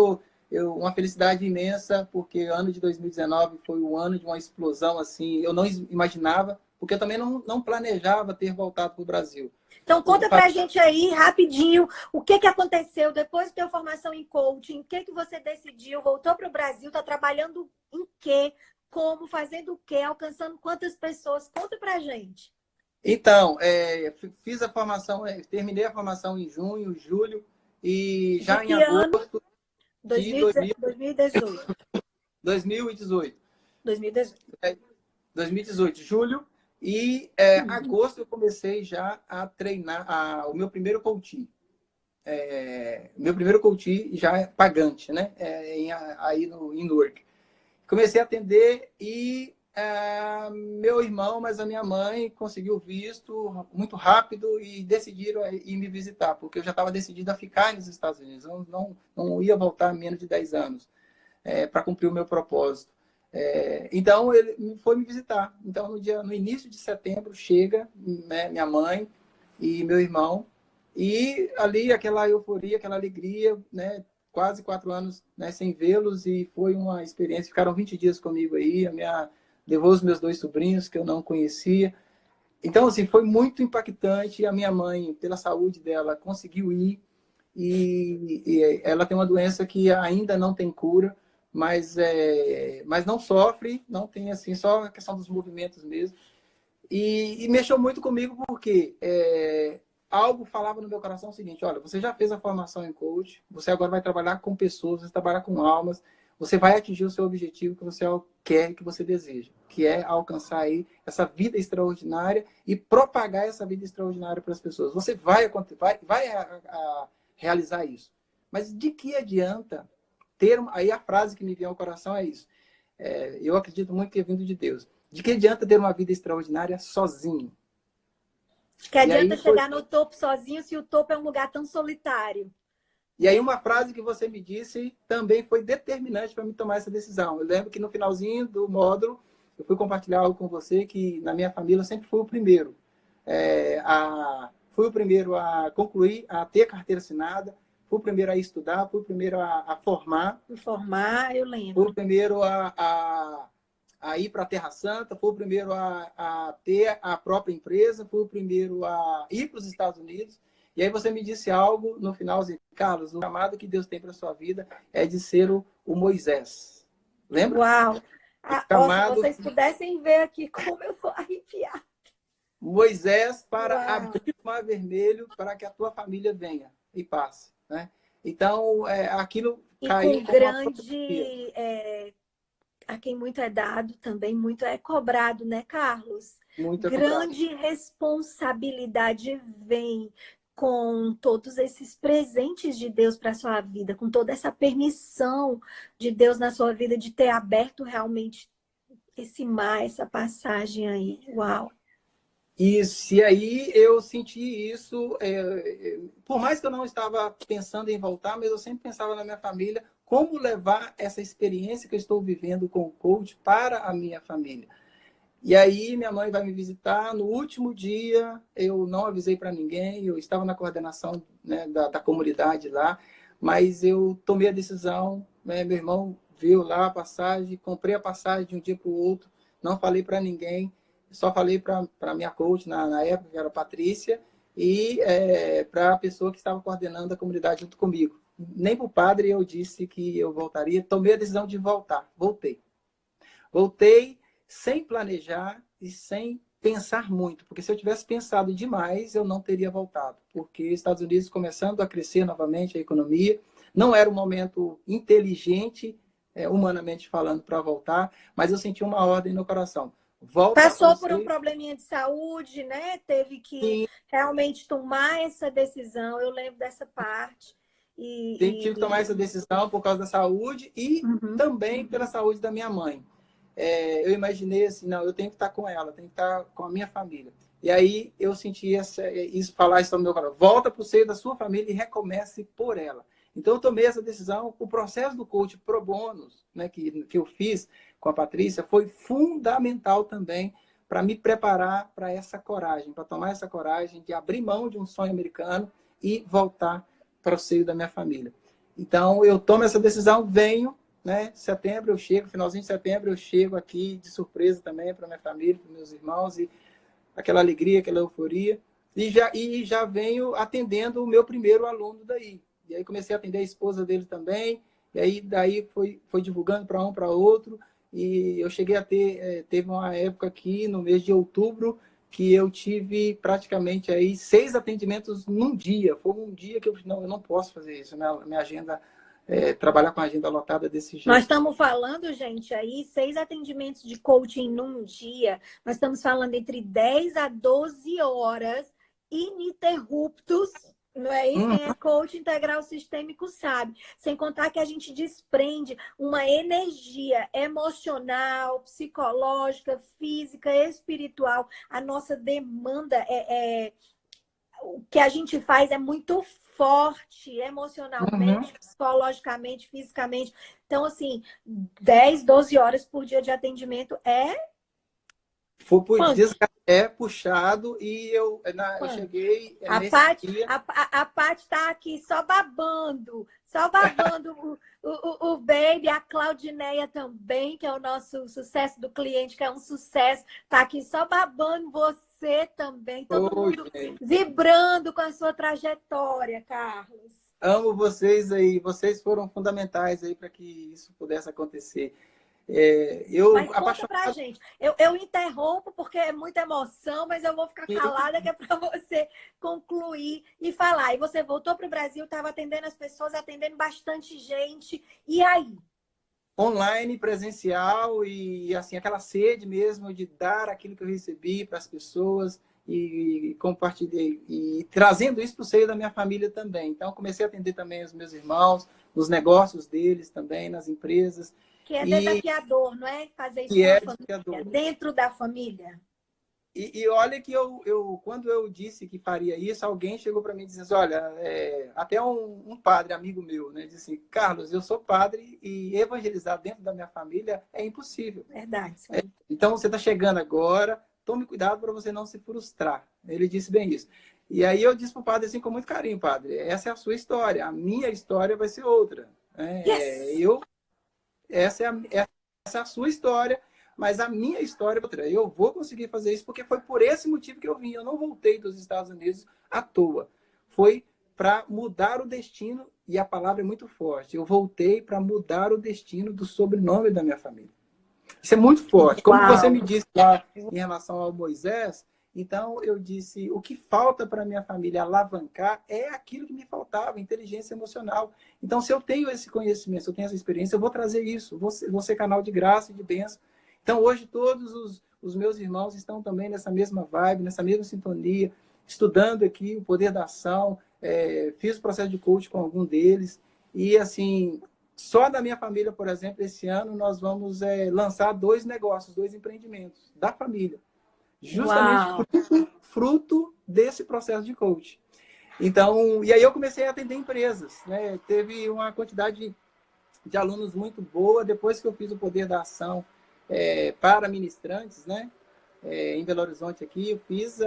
uma felicidade imensa, porque o ano de 2019 foi o ano de uma explosão, assim, eu não imaginava, porque eu também não planejava ter voltado para o Brasil. Então, Eu conta pra gente aí, rapidinho, o que aconteceu depois da tua formação em coaching, o que você decidiu, voltou para o Brasil, tá trabalhando em quê, como, fazendo o quê, alcançando quantas pessoas? Conta pra gente. Então, fiz a formação, terminei a formação em junho, julho, e De já em que ano? agosto de 2018. 2018. 2018. 2018, julho, e agosto eu comecei já a treinar o meu primeiro coaching. Meu primeiro coaching já é pagante, né? Aí em Newark. Comecei a atender e meu irmão, mas a minha mãe conseguiu visto muito rápido e decidiram ir me visitar, porque eu já estava decidido a ficar nos Estados Unidos. Eu não ia voltar menos de 10 anos para cumprir o meu propósito. Então, ele foi me visitar. Então, no início de setembro, chega, né, minha mãe e meu irmão, e ali aquela euforia, aquela alegria, né, quase 4 anos, né, sem vê-los, e foi uma experiência. Ficaram 20 dias comigo aí, levou os meus 2 sobrinhos que eu não conhecia. Então, assim, foi muito impactante. A minha mãe, pela saúde dela, conseguiu ir, e ela tem uma doença que ainda não tem cura, mas não sofre, não tem assim, só a questão dos movimentos mesmo. E mexeu muito comigo porque algo falava no meu coração o seguinte: olha, você já fez a formação em coach, você agora vai trabalhar com pessoas, você vai trabalhar com almas, você vai atingir o seu objetivo que você quer, que você deseja, que é alcançar aí essa vida extraordinária e propagar essa vida extraordinária para as pessoas. Você vai realizar isso. Mas de que adianta aí a frase que me vem ao coração é isso. Eu acredito muito que é vindo de Deus. De que adianta ter uma vida extraordinária sozinho? Que E adianta aí foi, chegar no topo sozinho se o topo é um lugar tão solitário. e aí uma frase que você me disse também foi determinante para me tomar essa decisão. Eu lembro que no finalzinho do módulo eu fui compartilhar algo com você que na minha família eu sempre fui o primeiro. Fui o primeiro a concluir, a ter carteira assinada, fui o primeiro a estudar, fui o primeiro a formar, Informar, eu fui lembro. o primeiro a ir para a Terra Santa, foi o primeiro a ter a própria empresa, foi o primeiro a ir para os Estados Unidos. E aí você me disse algo no final, assim, Carlos, o chamado que Deus tem para a sua vida é de ser o Moisés. Lembra? Uau! O Se chamado vocês pudessem ver aqui como eu tô arrepiada. Moisés para Uau! abrir o mar vermelho para que a tua família venha e passe. Né? Então, aquilo E caiu com como uma profecia. grande... a quem muito é dado, também muito é cobrado, né, Carlos? Muito cobrado. Grande responsabilidade vem com todos esses presentes de Deus para a sua vida, com toda essa permissão de Deus na sua vida de ter aberto realmente esse mar, essa passagem aí. Uau! Isso, e aí eu senti isso, por mais que eu não estava pensando em voltar, mas eu sempre pensava na minha família como levar essa experiência que eu estou vivendo com o coach para a minha família. E aí minha mãe vai me visitar. No último dia, eu não avisei para ninguém, eu estava na coordenação, né, da comunidade lá, mas eu tomei a decisão, né, meu irmão viu lá a passagem, comprei a passagem de um dia para o outro, não falei para ninguém, só falei para a minha coach na época, que era a Patrícia, e para a pessoa que estava coordenando a comunidade junto comigo. Nem para o padre eu disse que eu voltaria, tomei a decisão de voltar, voltei. Voltei sem planejar e sem pensar muito, porque se eu tivesse pensado demais, eu não teria voltado, porque Estados Unidos começando a crescer novamente a economia, não era um momento inteligente, humanamente falando, para voltar, mas eu senti uma ordem no coração. Volta. Passou por um probleminha de saúde, né? Teve que Sim. realmente tomar essa decisão, eu lembro dessa parte. Tive que tomar essa decisão por causa da saúde e também pela saúde da minha mãe. Eu imaginei assim, não, eu tenho que estar com ela, tenho que estar com a minha família. E aí eu senti falar isso no meu coração. Volta para o seio da sua família e recomece por ela. Então eu tomei essa decisão. O processo do coach pro bono, né, que eu fiz com a Patrícia, foi fundamental também para me preparar para essa coragem, para tomar essa coragem de abrir mão de um sonho americano e voltar para o seio da minha família. Então eu tomo essa decisão, venho, né? Setembro eu chego, finalzinho de setembro eu chego aqui de surpresa também para minha família, para meus irmãos, e aquela alegria, aquela euforia, e já venho atendendo o meu primeiro aluno daí. E aí comecei a atender a esposa dele também, e aí daí foi divulgando para um, para outro, e eu cheguei a teve uma época aqui no mês de outubro que eu tive praticamente aí 6 atendimentos num dia. Foi um dia que eu não posso fazer isso, minha agenda, trabalhar com a agenda lotada desse jeito. Nós estamos falando, gente, aí 6 atendimentos de coaching num dia. Nós estamos falando entre 10 a 12 horas ininterruptos. Não é isso? Quem é coach integral sistêmico sabe. Sem contar que a gente desprende uma energia emocional, psicológica, física, espiritual. A nossa demanda o que a gente faz é muito forte emocionalmente, psicologicamente, fisicamente. Então, assim, 10, 12 horas por dia de atendimento Foi por dias, puxado, e eu cheguei A Paty está aqui só babando o Baby, a Claudineia também, que é o nosso sucesso do cliente, que é um sucesso, está aqui só babando você também, todo mundo vibrando com a sua trajetória, Carlos. Amo vocês aí, vocês foram fundamentais aí para que isso pudesse acontecer. Mas conta pra gente. Eu interrompo porque é muita emoção, mas eu vou ficar calada, que é para você concluir e falar. E você voltou para o Brasil, estava atendendo as pessoas, atendendo bastante gente. E aí? Online, presencial e assim, aquela sede mesmo de dar aquilo que eu recebi para as pessoas e compartilhei e trazendo isso para o seio da minha família também. Então, comecei a atender também os meus irmãos, nos negócios deles também, nas empresas. Que é desafiador, não é? Fazer isso com a família, dentro da família. E olha que quando eu disse que faria isso, alguém chegou para mim dizendo, olha, até um padre, amigo meu, né, disse assim, Carlos, eu sou padre e evangelizar dentro da minha família é impossível. Verdade. Então, você está chegando agora, tome cuidado para você não se frustrar. Ele disse bem isso. E aí eu disse para o padre assim, com muito carinho, padre, essa é a sua história, a minha história vai ser outra. Essa é a sua história, mas a minha história é outra. Eu vou conseguir fazer isso porque foi por esse motivo que eu vim. Eu não voltei dos Estados Unidos à toa. Foi para mudar o destino, e a palavra é muito forte. Eu voltei para mudar o destino do sobrenome da minha família. Isso é muito forte. Como você me disse lá em relação ao Moisés, então eu disse, o que falta para minha família alavancar é aquilo que me faltava, inteligência emocional. Então, se eu tenho esse conhecimento, se eu tenho essa experiência, eu vou trazer isso, vou ser canal de graça e de bênção. Então, hoje, todos os meus irmãos estão também nessa mesma vibe, nessa mesma sintonia, estudando aqui o poder da ação, fiz o processo de coach com algum deles, e assim, só da minha família, por exemplo, esse ano nós vamos lançar 2 negócios, 2 empreendimentos da família. Justamente fruto desse processo de coach. Então, e aí eu comecei a atender empresas, né? Teve uma quantidade de alunos muito boa. Depois que eu fiz o Poder da Ação para ministrantes, né? Em Belo Horizonte aqui, eu fiz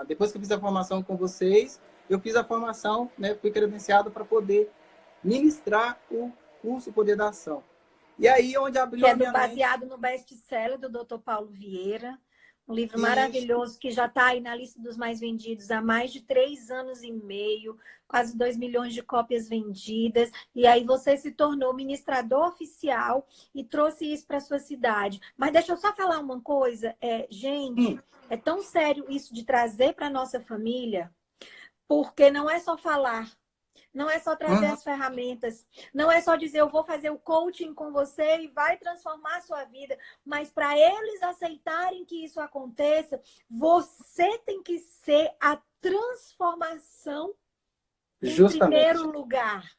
depois que eu fiz a formação com vocês, eu fiz a formação, né? Fui credenciado para poder ministrar o curso Poder da Ação. E aí, onde abriu a minha baseado no best-seller do Dr. Paulo Vieira, um livro maravilhoso que já está aí na lista dos mais vendidos há mais de 3 anos e meio, quase 2 milhões de cópias vendidas. E aí você se tornou ministrador oficial e trouxe isso para sua cidade. Mas deixa eu só falar uma coisa, gente, é tão sério isso de trazer para nossa família, porque não é só falar. Não é só trazer as ferramentas, não é só dizer eu vou fazer o coaching com você e vai transformar a sua vida, mas para eles aceitarem que isso aconteça, você tem que ser a transformação em primeiro lugar.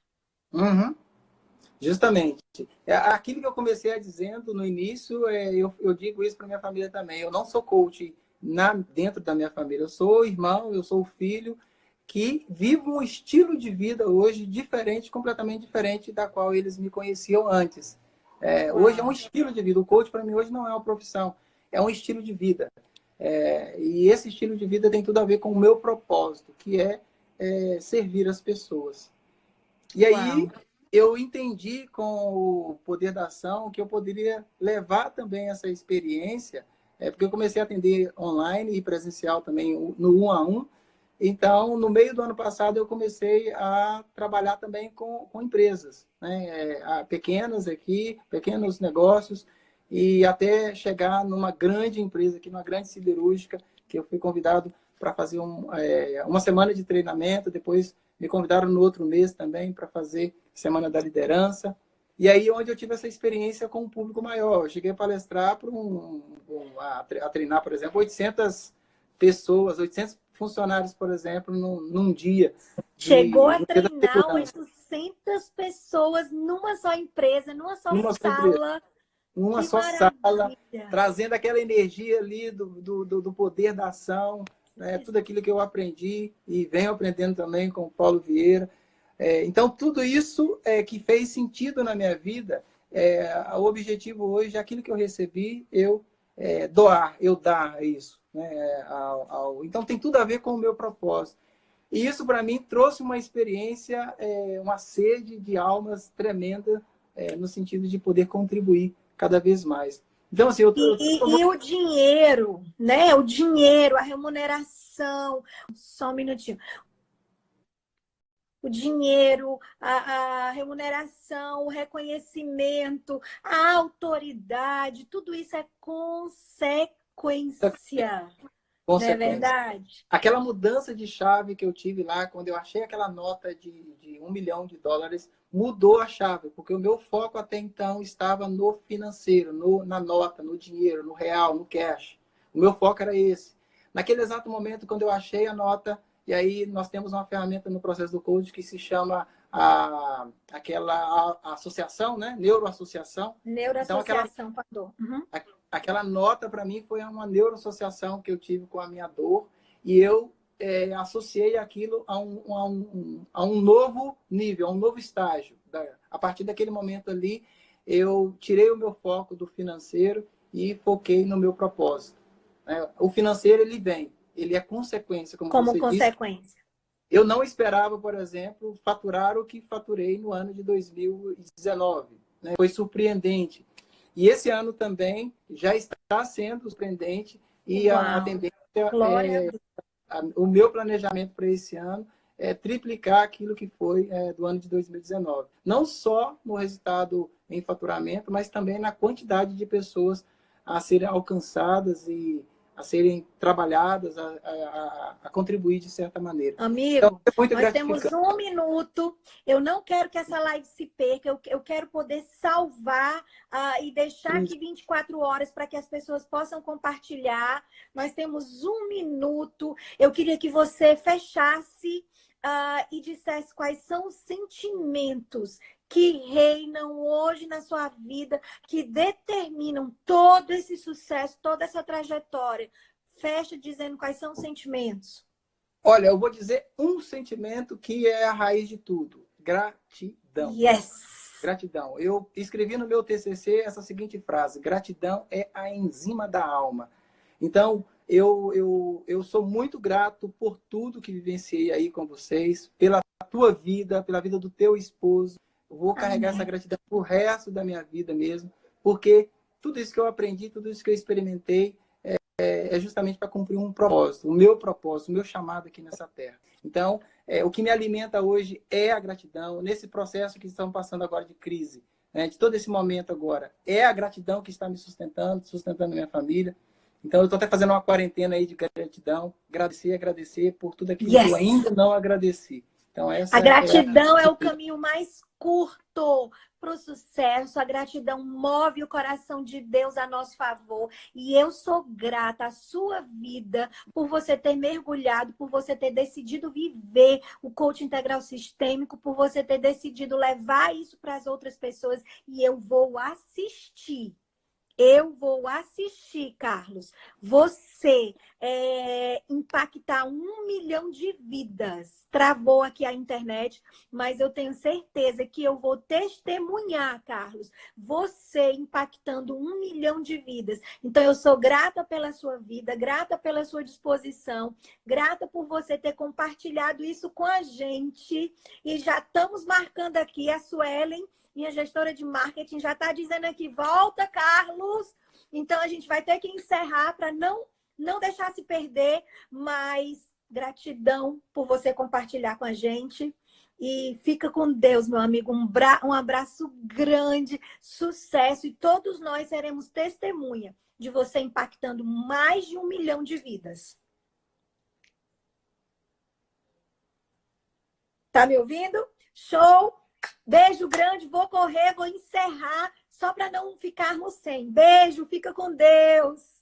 Justamente. Aquilo que eu comecei a dizendo no início, eu digo isso para minha família também. Eu não sou coach dentro da minha família, eu sou irmão, eu sou filho, que vivo um estilo de vida hoje diferente, completamente diferente da qual eles me conheciam antes. Hoje é um estilo de vida. O coach, para mim, hoje não é uma profissão, é um estilo de vida. E esse estilo de vida tem tudo a ver com o meu propósito, que é servir as pessoas. E aí, eu entendi com o Poder da Ação que eu poderia levar também essa experiência, porque eu comecei a atender online e presencial também no 1 a 1. Então, no meio do ano passado, eu comecei a trabalhar também com empresas, né? Pequenas aqui, pequenos negócios, e até chegar numa grande empresa aqui, numa grande siderúrgica, que eu fui convidado para fazer uma semana de treinamento, depois me convidaram no outro mês também para fazer Semana da Liderança. E aí, onde eu tive essa experiência com um público maior. Eu cheguei a palestrar a treinar, por exemplo, 800 pessoas, 800 funcionários, por exemplo, num dia. Chegou a treinar 800 pessoas numa só empresa, numa só sala. Numa só sala, trazendo aquela energia ali do poder da ação, né? Tudo aquilo que eu aprendi e venho aprendendo também com o Paulo Vieira. Então, tudo isso que fez sentido na minha vida, o objetivo hoje é aquilo que eu recebi, eu dar isso. Né? Então, tem tudo a ver com o meu propósito. E isso, para mim, trouxe uma experiência, uma sede de almas tremenda, no sentido de poder contribuir cada vez mais. Então, assim, e o dinheiro, né? O dinheiro, a remuneração. Só um minutinho. O dinheiro, a remuneração, o reconhecimento, a autoridade, tudo isso é consequência. Não é verdade? Aquela mudança de chave que eu tive lá, quando eu achei aquela nota de $1 milhão, mudou a chave, porque o meu foco até então estava no financeiro, na nota, no dinheiro, no real, no cash. O meu foco era esse. Naquele exato momento, quando eu achei a nota, e aí nós temos uma ferramenta no processo do coach que se chama aquela associação, né? Neuroassociação. Neuroassociação com a dor. Aquela nota, para mim, foi uma neuroassociação que eu tive com a minha dor, e eu associei aquilo a um novo nível, a um novo estágio. A partir daquele momento ali, eu tirei o meu foco do financeiro e foquei no meu propósito. O financeiro, ele é consequência, como você consequência. Disse. Eu não esperava, por exemplo, faturar o que faturei no ano de 2019. Né? Foi surpreendente. E esse ano também já está sendo surpreendente. E a tendência o meu planejamento para esse ano é triplicar aquilo que foi do ano de 2019. Não só no resultado em faturamento, mas também na quantidade de pessoas a serem alcançadas e a serem trabalhadas, a contribuir de certa maneira. Amigo, então, nós temos 1 minuto. Eu não quero que essa live se perca. Eu quero poder salvar e deixar aqui 24 horas para que as pessoas possam compartilhar. Nós temos 1 minuto. Eu queria que você fechasse e dissesse quais são os sentimentos que reinam hoje na sua vida, que determinam todo esse sucesso, toda essa trajetória. Fecha dizendo quais são os sentimentos. Olha, eu vou dizer um sentimento que é a raiz de tudo. gratidão. Yes! Gratidão. Eu escrevi no meu TCC essa seguinte frase: gratidão é a enzima da alma. Então, eu sou muito grato por tudo que vivenciei aí com vocês, pela tua vida, pela vida do teu esposo. Eu vou carregar essa gratidão pro resto da minha vida mesmo, porque tudo isso que eu aprendi, tudo isso que eu experimentei, é justamente para cumprir um propósito, o meu chamado aqui nessa terra. Então, o que me alimenta hoje é a gratidão. Nesse processo que estamos passando agora de crise, né, de todo esse momento agora, é a gratidão que está me sustentando minha família. Então, eu estou até fazendo uma quarentena aí de gratidão, agradecer por tudo aquilo que eu ainda não agradeci. Então, essa a gratidão é o caminho mais curto para o sucesso. A gratidão move o coração de Deus a nosso favor. E eu sou grata à sua vida por você ter mergulhado, por você ter decidido viver o coaching integral sistêmico, por você ter decidido levar isso para as outras pessoas. E eu vou assistir. Carlos, você impactar 1 milhão de vidas. Travou aqui a internet, mas eu tenho certeza que eu vou testemunhar, Carlos, você impactando 1 milhão de vidas. Então, eu sou grata pela sua vida, grata pela sua disposição, grata por você ter compartilhado isso com a gente. E já estamos marcando aqui a Suelen, minha gestora de marketing, já está dizendo aqui, volta, Carlos. Então, a gente vai ter que encerrar para não deixar se perder, mas gratidão por você compartilhar com a gente. E fica com Deus, meu amigo. Um abraço grande, sucesso. E todos nós seremos testemunha de você impactando mais de 1 milhão de vidas. Tá me ouvindo? Show! Beijo grande, vou correr, vou encerrar, só para não ficarmos sem. Beijo, fica com Deus.